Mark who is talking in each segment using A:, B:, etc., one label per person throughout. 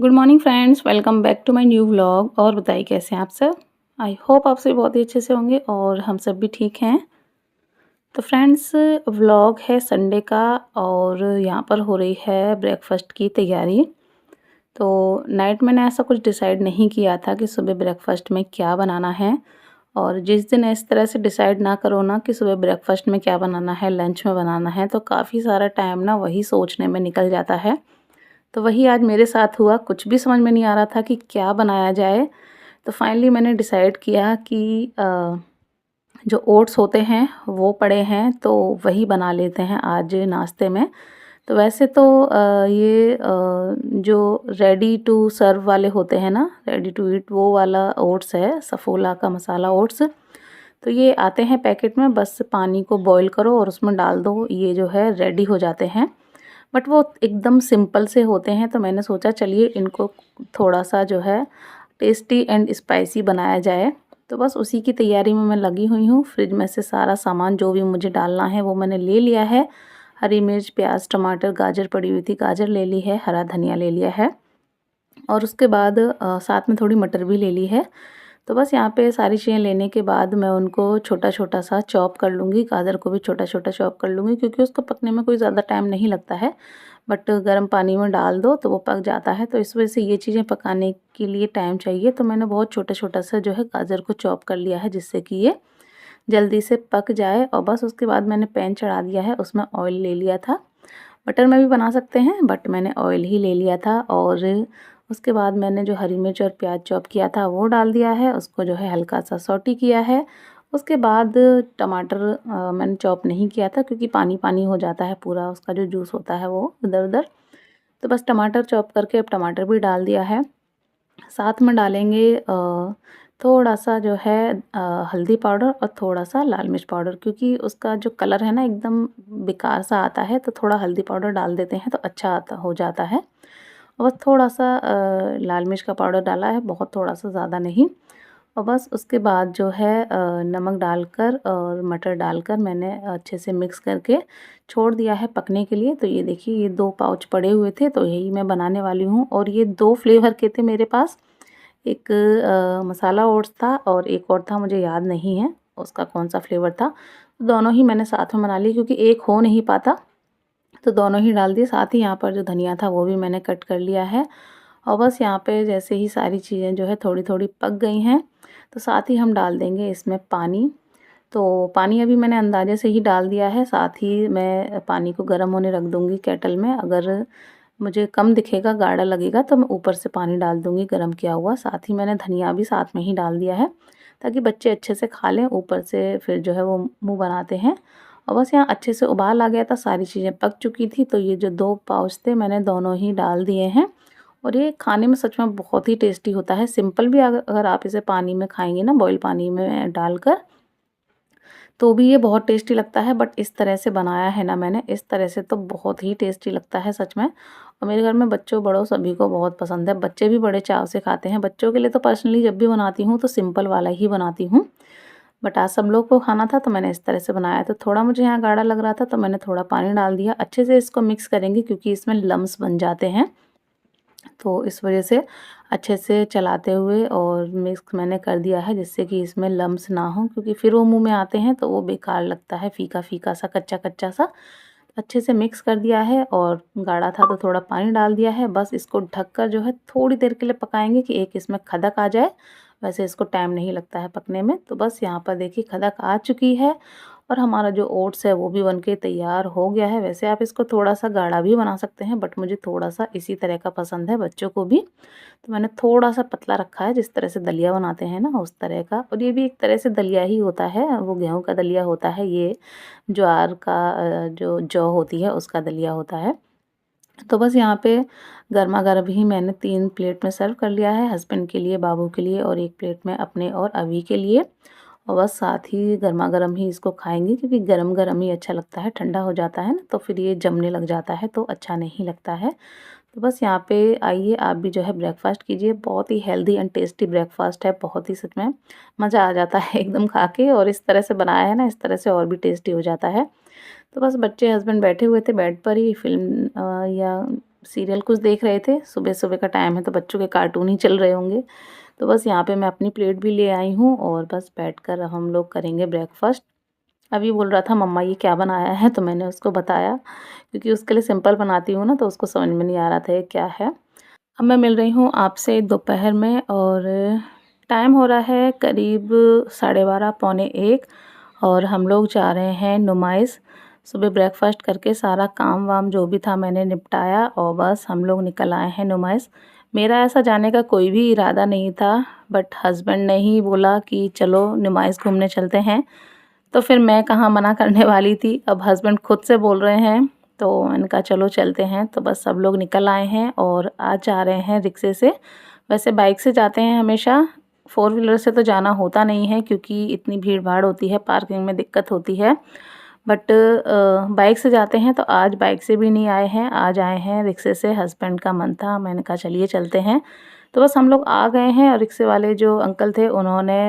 A: Good morning friends, welcome back to my new vlog. और बताइए कैसे हैं आप सब। आई होप आप सब बहुत ही अच्छे से होंगे और हम सब भी ठीक हैं। तो फ्रेंड्स, व्लॉग है संडे का और यहाँ पर हो रही है ब्रेकफास्ट की तैयारी। तो नाइट मैंने ऐसा कुछ डिसाइड नहीं किया था कि सुबह ब्रेकफास्ट में क्या बनाना है। और जिस दिन इस तरह से डिसाइड ना करो ना कि सुबह ब्रेकफास्ट में क्या बनाना है, लंच में बनाना है, तो काफ़ी सारा टाइम ना वही सोचने में निकल जाता है। तो वही आज मेरे साथ हुआ, कुछ भी समझ में नहीं आ रहा था कि क्या बनाया जाए। तो फाइनली मैंने डिसाइड किया कि जो ओट्स होते हैं वो पड़े हैं तो वही बना लेते हैं आज नाश्ते में। तो वैसे तो जो रेडी टू सर्व वाले होते हैं ना, रेडी टू ईट, वो वाला ओट्स है, सफोला का मसाला ओट्स। तो ये आते हैं पैकेट में, बस पानी को बॉईल करो और उसमें डाल दो, ये जो है रेडी हो जाते हैं। बट वो एकदम सिंपल से होते हैं, तो मैंने सोचा चलिए इनको थोड़ा सा जो है टेस्टी एंड स्पाइसी बनाया जाए। तो बस उसी की तैयारी में मैं लगी हुई हूँ। फ्रिज में से सारा सामान जो भी मुझे डालना है वो मैंने ले लिया है। हरी मिर्च, प्याज, टमाटर, गाजर पड़ी हुई थी, गाजर ले ली है, हरा धनिया ले लिया है और उसके बाद साथ में थोड़ी मटर भी ले ली है। तो बस यहाँ पे सारी चीज़ें लेने के बाद मैं उनको छोटा-छोटा सा चॉप कर लूँगी। गाजर को भी छोटा-छोटा चॉप कर लूँगी क्योंकि उसको पकने में कोई ज़्यादा टाइम नहीं लगता है। बट गर्म पानी में डाल दो तो वो पक जाता है, तो इस वजह से ये चीज़ें पकाने के लिए टाइम चाहिए। तो मैंने बहुत छोटा-छोटा सा जो है गाजर को चॉप कर लिया है जिससे कि ये जल्दी से पक जाए। और बस उसके बाद मैंने पैन चढ़ा दिया है, उसमें ऑयल ले लिया था। बटर में भी बना सकते हैं बट मैंने ऑयल ही ले लिया था। और उसके बाद मैंने जो हरी मिर्च और प्याज चॉप किया था वो डाल दिया है, उसको जो है हल्का सा सौटी किया है। उसके बाद टमाटर मैंने चॉप नहीं किया था क्योंकि पानी पानी हो जाता है पूरा, उसका जो जूस होता है वो इधर उधर। तो बस टमाटर चॉप करके अब टमाटर भी डाल दिया है। साथ में डालेंगे थोड़ा सा जो है हल्दी पाउडर और थोड़ा सा लाल मिर्च पाउडर, क्योंकि उसका जो कलर है ना एकदम बेकार सा आता है, तो थोड़ा हल्दी पाउडर डाल देते हैं तो अच्छा आता हो जाता है। और बस थोड़ा सा लाल मिर्च का पाउडर डाला है, बहुत थोड़ा सा, ज़्यादा नहीं। और बस उसके बाद जो है नमक डालकर और मटर डालकर मैंने अच्छे से मिक्स करके छोड़ दिया है पकने के लिए। तो ये देखिए, ये 2 पाउच पड़े हुए थे तो यही मैं बनाने वाली हूँ। और ये 2 फ्लेवर के थे मेरे पास। एक मसाला ओट्स था और एक और था, मुझे याद नहीं है उसका कौन-सा फ्लेवर था। दोनों ही मैंने साथ में बना लिए क्योंकि एक हो नहीं पाता, तो दोनों ही डाल दिए। साथ ही यहाँ पर जो धनिया था वो भी मैंने कट कर लिया है। और बस यहाँ पे जैसे ही सारी चीज़ें जो है थोड़ी-थोड़ी पक गई हैं, तो साथ ही हम डाल देंगे इसमें पानी। तो पानी अभी मैंने अंदाज़े से ही डाल दिया है, साथ ही मैं पानी को गर्म होने रख दूँगी केटल में। अगर मुझे कम दिखेगा, गाढ़ा लगेगा, तो मैं ऊपर से पानी डाल दूँगी गर्म किया हुआ। साथ ही मैंने धनिया भी साथ में ही डाल दिया है ताकि बच्चे अच्छे से खा लें, ऊपर से फिर जो है वो मुँह बनाते हैं। और बस यहाँ अच्छे से उबाल आ गया था, सारी चीज़ें पक चुकी थी, तो ये जो 2 पाउच थे मैंने दोनों ही डाल दिए हैं। और ये खाने में सच में बहुत ही टेस्टी होता है। सिंपल भी अगर अगर आप इसे पानी में खाएँगे ना, बॉयल पानी में डालकर, तो भी ये बहुत टेस्टी लगता है। बट इस तरह से बनाया है ना मैंने, इस तरह से तो बहुत ही टेस्टी लगता है सच में। और मेरे घर में बच्चों बड़ों सभी को बहुत पसंद है, बच्चे भी बड़े चाव से खाते हैं। बच्चों के लिए तो पर्सनली जब भी बनाती हूँ तो सिंपल वाला ही बनाती हूँ, बट आज सब लोग को खाना था तो मैंने इस तरह से बनाया। तो थोड़ा मुझे यहाँ गाढ़ा लग रहा था तो मैंने थोड़ा पानी डाल दिया। अच्छे से इसको मिक्स करेंगे क्योंकि इसमें लम्स बन जाते हैं, तो इस वजह से अच्छे से चलाते हुए और मिक्स मैंने कर दिया है जिससे कि इसमें लम्स ना हो, क्योंकि फिर वो मुंह में आते हैं तो वो बेकार लगता है, फीका फीका सा, कच्चा कच्चा सा। अच्छे से मिक्स कर दिया है और गाढ़ा था तो थोड़ा पानी डाल दिया है। बस इसको ढककर जो है थोड़ी देर के लिए पकाएंगे कि एक इसमें खदक आ जाए। वैसे इसको टाइम नहीं लगता है पकने में। तो बस यहाँ पर देखिए खदक आ चुकी है और हमारा जो ओट्स है वो भी बनके तैयार हो गया है। वैसे आप इसको थोड़ा सा गाढ़ा भी बना सकते हैं बट मुझे थोड़ा सा इसी तरह का पसंद है, बच्चों को भी। तो मैंने थोड़ा सा पतला रखा है, जिस तरह से दलिया बनाते हैं ना उस तरह का। और ये भी एक तरह से दलिया ही होता है, वो गेहूं का दलिया होता है, ये ज्वार का जो जौ होती है उसका दलिया होता है। तो बस यहाँ पे गर्मा गर्म ही मैंने 3 प्लेट में सर्व कर लिया है, हस्बैंड के लिए, बाबू के लिए और 1 प्लेट में अपने और अभी के लिए। और बस साथ ही गर्मा गर्म ही इसको खाएंगे क्योंकि गरम गरम ही अच्छा लगता है, ठंडा हो जाता है ना तो फिर ये जमने लग जाता है तो अच्छा नहीं लगता है। तो बस यहाँ पे आइए आप भी जो है ब्रेकफास्ट कीजिए। बहुत ही हेल्दी एंड टेस्टी ब्रेकफास्ट है, बहुत ही, सच में मज़ा आ जाता है एकदम खा के। और इस तरह से बनाया है ना, इस तरह से और भी टेस्टी हो जाता है। तो बस बच्चे, हस्बैंड बैठे हुए थे बेड पर ही, फिल्म या सीरियल कुछ देख रहे थे, सुबह-सुबह का टाइम है तो बच्चों के कार्टून ही चल रहे होंगे। तो बस यहाँ पे मैं अपनी प्लेट भी ले आई हूँ और बस बैठकर हम लोग करेंगे ब्रेकफ़ास्ट। अभी बोल रहा था मम्मा ये क्या बनाया है? तो मैंने उसको बताया, क्योंकि उसके लिए सिंपल बनाती हूँ ना तो उसको समझ में नहीं आ रहा था ये क्या है। अब मैं मिल रही हूँ आपसे दोपहर में और टाइम हो रहा है करीब 12:30 पौने 1 और हम लोग जा रहे हैं नुमाइश। सुबह ब्रेकफ़ास्ट करके सारा काम-वाम जो भी था मैंने निपटाया और बस हम लोग निकल आए हैं नुमाइश। मेरा ऐसा जाने का कोई भी इरादा नहीं था, बट हस्बैंड ने ही बोला कि चलो नुमाइश घूमने चलते हैं। तो फिर मैं कहाँ मना करने वाली थी। अब हस्बैंड खुद से बोल रहे हैं तो मैंने कहा चलो चलते हैं। तो बस सब लोग निकल आए हैं और आज जा रहे हैं रिक्शे से। वैसे बाइक से जाते हैं हमेशा, फ़ोर व्हीलर से तो जाना होता नहीं है क्योंकि इतनी भीड़-भाड़ होती है, पार्किंग में दिक्कत होती है। बट बाइक से जाते हैं तो आज बाइक से भी नहीं आए हैं, आज आए हैं रिक्शे से। हस्बैंड का मन था, मैंने कहा चलिए चलते हैं। तो बस हम लोग आ गए हैं और रिक्शे वाले जो अंकल थे उन्होंने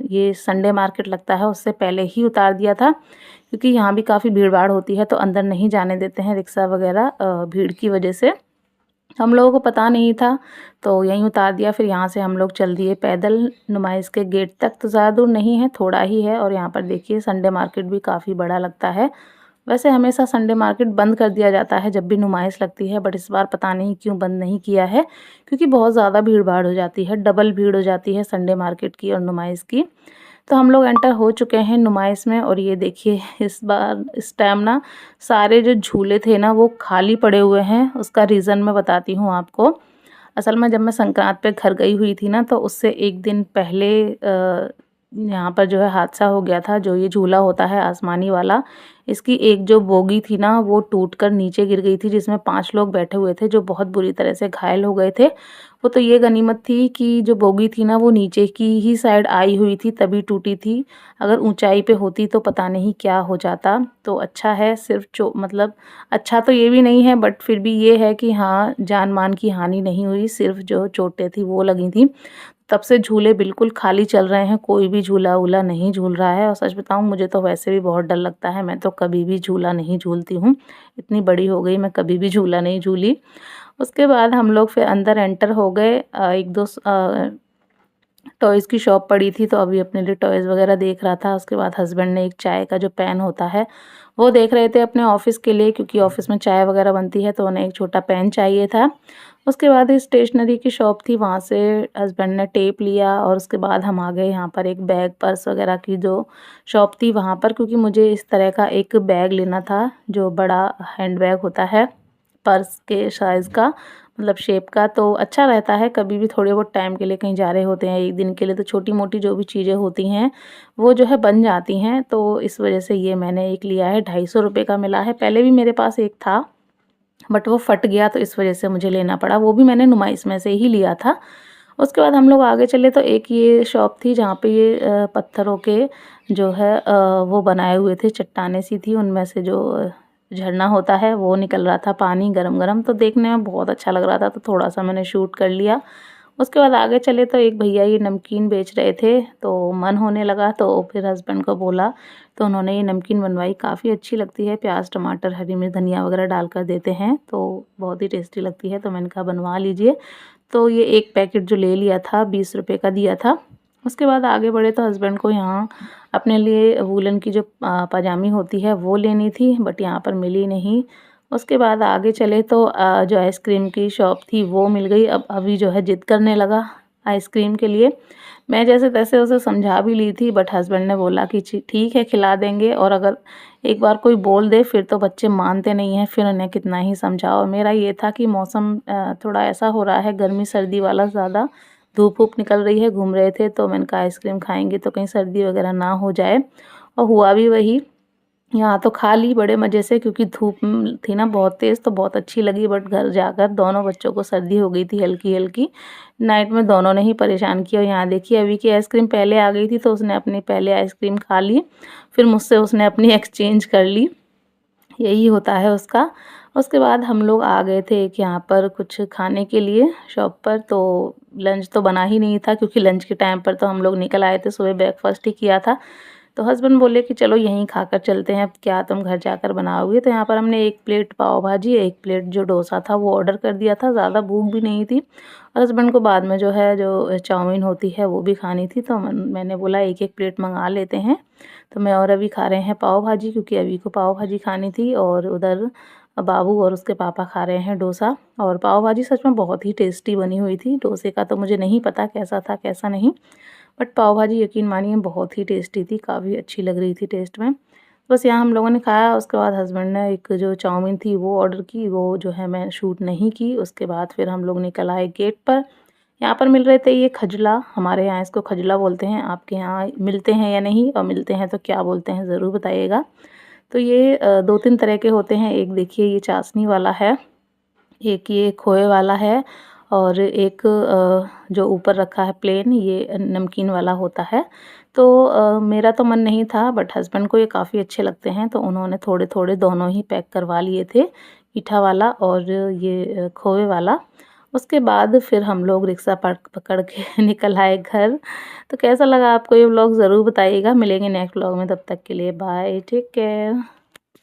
A: ये संडे मार्केट लगता है उससे पहले ही उतार दिया था, क्योंकि यहाँ भी काफ़ी भीड़-भाड़ होती है तो अंदर नहीं जाने देते हैं रिक्शा वगैरह भीड़ की वजह से। हम लोगों को पता नहीं था तो यहीं उतार दिया। फिर यहाँ से हम लोग चल दिए पैदल नुमाइश के गेट तक। तो ज़्यादा दूर नहीं है, थोड़ा ही है। और यहाँ पर देखिए संडे मार्केट भी काफ़ी बड़ा लगता है। वैसे हमेशा संडे मार्केट बंद कर दिया जाता है जब भी नुमाइश लगती है, बट इस बार पता नहीं क्यों बंद नहीं किया है, क्योंकि बहुत ज़्यादा भीड़-भाड़ हो जाती है, डबल भीड़ हो जाती है संडे मार्केट की और नुमाइश की। तो हम लोग एंटर हो चुके हैं नुमाइश में और ये देखिए इस बार इस टाइम ना सारे जो झूले थे ना वो खाली पड़े हुए हैं। उसका रीज़न मैं बताती हूँ आपको। असल में जब मैं संक्रांत पे घर गई हुई थी ना तो उससे 1 दिन पहले यहाँ पर जो है हादसा हो गया था। जो ये झूला होता है आसमानी वाला, इसकी एक जो बोगी थी ना वो टूटकर नीचे गिर गई थी, जिसमें 5 लोग बैठे हुए थे जो बहुत बुरी तरह से घायल हो गए थे। वो तो ये गनीमत थी कि जो बोगी थी ना वो नीचे की ही साइड आई हुई थी तभी टूटी थी। अगर ऊंचाई पे होती तो पता नहीं क्या हो जाता। तो अच्छा है, सिर्फ मतलब अच्छा तो ये भी नहीं है, बट फिर भी ये है कि हाँ जान मान की हानि नहीं हुई, सिर्फ जो चोटें थी वो लगी थी। तब से झूले बिल्कुल खाली चल रहे हैं, कोई भी झूला-वूला नहीं झूल रहा है। और सच बताऊँ मुझे तो वैसे भी बहुत डर लगता है, मैं तो कभी भी झूला नहीं झूलती हूँ। इतनी बड़ी हो गई मैं कभी भी झूला नहीं झूली। उसके बाद हम लोग फिर अंदर एंटर हो गए। 1-2 टॉयज़ की शॉप पड़ी थी तो अभी अपने लिए टॉयज़ वगैरह देख रहा था। उसके बाद हस्बैंड ने एक चाय का जो पैन होता है वो देख रहे थे अपने ऑफ़िस के लिए, क्योंकि ऑफ़िस में चाय वगैरह बनती है तो उन्हें एक छोटा पेन चाहिए था। उसके बाद स्टेशनरी की शॉप थी, वहाँ से हस्बैंड ने टेप लिया और उसके बाद हम आ गए यहाँ पर एक बैग पर्स वगैरह की जो शॉप थी वहाँ पर, क्योंकि मुझे इस तरह का एक बैग लेना था जो बड़ा हैंड बैग होता है, पर्स के साइज़ का, मतलब शेप का। तो अच्छा रहता है कभी भी थोड़े बहुत टाइम के लिए कहीं जा रहे होते हैं, 1 दिन के लिए, तो छोटी-मोटी जो भी चीज़ें होती हैं वो जो है बन जाती हैं। तो इस वजह से ये मैंने एक लिया है, ₹250 का मिला है। पहले भी मेरे पास एक था बट वो फट गया तो इस वजह से मुझे लेना पड़ा। वो भी मैंने नुमाइश में से ही लिया था। उसके बाद हम लोग आगे चले तो एक ये शॉप थी जहाँ पे ये पत्थरों के जो है वो बनाए हुए थे, चट्टानें सी थी, उनमें से जो झरना होता है वो निकल रहा था पानी गरम-गरम, तो देखने में बहुत अच्छा लग रहा था तो थोड़ा-सा मैंने शूट कर लिया। उसके बाद आगे चले तो एक भैया ये नमकीन बेच रहे थे, तो मन होने लगा तो फिर हस्बैंड को बोला तो उन्होंने ये नमकीन बनवाई। काफ़ी अच्छी लगती है, प्याज़, टमाटर, हरी मिर्च, धनिया वगैरह डालकर देते हैं तो बहुत ही टेस्टी लगती है। तो मैंने कहा बनवा लीजिए। तो ये एक पैकेट जो ले लिया था ₹20 का दिया था। उसके बाद आगे बढ़े तो हस्बैंड को यहाँ अपने लिए वूलन की जो पजामी होती है वो लेनी थी, बट यहाँ पर मिली नहीं। उसके बाद आगे चले तो जो आइसक्रीम की शॉप थी वो मिल गई। अब अभी जो है ज़िद करने लगा आइसक्रीम के लिए। मैं जैसे-तैसे उसे समझा भी ली थी, बट हस्बैंड ने बोला कि ठीक है खिला देंगे, और अगर एक बार कोई बोल दे फिर तो बच्चे मानते नहीं हैं, फिर उन्हें कितना ही समझाओ। मेरा ये था कि मौसम थोड़ा ऐसा हो रहा है गर्मी सर्दी वाला ज़्यादा, धूप-वूप निकल रही है, घूम रहे थे तो मैंने कहा आइसक्रीम खाएँगे तो कहीं सर्दी वगैरह ना हो जाए, और हुआ भी वही। यहाँ तो खा ली बड़े मज़े से, क्योंकि धूप थी ना बहुत तेज़ तो बहुत अच्छी लगी, बट घर जाकर दोनों बच्चों को सर्दी हो गई थी हल्की-हल्की। नाइट में दोनों ने ही परेशान किया। और यहाँ देखिए अभी की आइसक्रीम पहले आ गई थी तो उसने अपनी पहले आइसक्रीम खा ली, फिर मुझसे उसने अपनी एक्सचेंज कर ली, यही होता है उसका। उसके बाद हम लोग आ गए थे एक यहाँ पर कुछ खाने के लिए शॉप पर, तो लंच तो बना ही नहीं था क्योंकि लंच के टाइम पर तो हम लोग निकल आए थे, सुबह ब्रेकफ़ास्ट ही किया था। तो हस्बैंड बोले कि चलो यहीं खाकर चलते हैं, क्या तुम घर जाकर बनाओगे? तो यहाँ पर हमने 1 प्लेट पाव भाजी, 1 प्लेट जो डोसा था वो ऑर्डर कर दिया था, ज़्यादा भूख भी नहीं थी। और हस्बैंड को बाद में जो है जो चाउमीन होती है वो भी खानी थी, तो मैंने बोला 1-1 प्लेट मँगा लेते हैं। तो मैं और अभी खा रहे हैं पाव भाजी, क्योंकि अभी को पाव भाजी खानी थी, और उधर बाबू और उसके पापा खा रहे हैं डोसा। और पाव भाजी सच में बहुत ही टेस्टी बनी हुई थी। डोसे का तो मुझे नहीं पता कैसा था कैसा नहीं, बट पाव भाजी यकीन मानिए बहुत ही टेस्टी थी, काफ़ी अच्छी लग रही थी टेस्ट में। बस यहाँ हम लोगों ने खाया, उसके बाद हस्बैंड ने एक जो चाउमीन थी वो ऑर्डर की, वो जो है मैं शूट नहीं की। उसके बाद फिर हम लोग निकल आए गेट पर। यहाँ पर मिल रहे थे ये खजला, हमारे यहाँ इसको खजला बोलते हैं, आपके यहाँ मिलते हैं या नहीं, और मिलते हैं तो क्या बोलते हैं ज़रूर बताइएगा। तो ये 2-3 तरह के होते हैं, एक देखिए ये चाशनी वाला है, एक ये खोए वाला है, और एक जो ऊपर रखा है प्लेन, ये नमकीन वाला होता है। तो मेरा तो मन नहीं था, बट हस्बैंड को ये काफ़ी अच्छे लगते हैं, तो उन्होंने थोड़े-थोड़े दोनों ही पैक करवा लिए थे, मीठा वाला और ये खोए वाला। उसके बाद फिर हम लोग रिक्शा पकड़ के निकल आए घर। तो कैसा लगा आपको ये व्लॉग ज़रूर बताइएगा। मिलेंगे नेक्स्ट व्लॉग में, तब तक के लिए बाय, टेक केयर।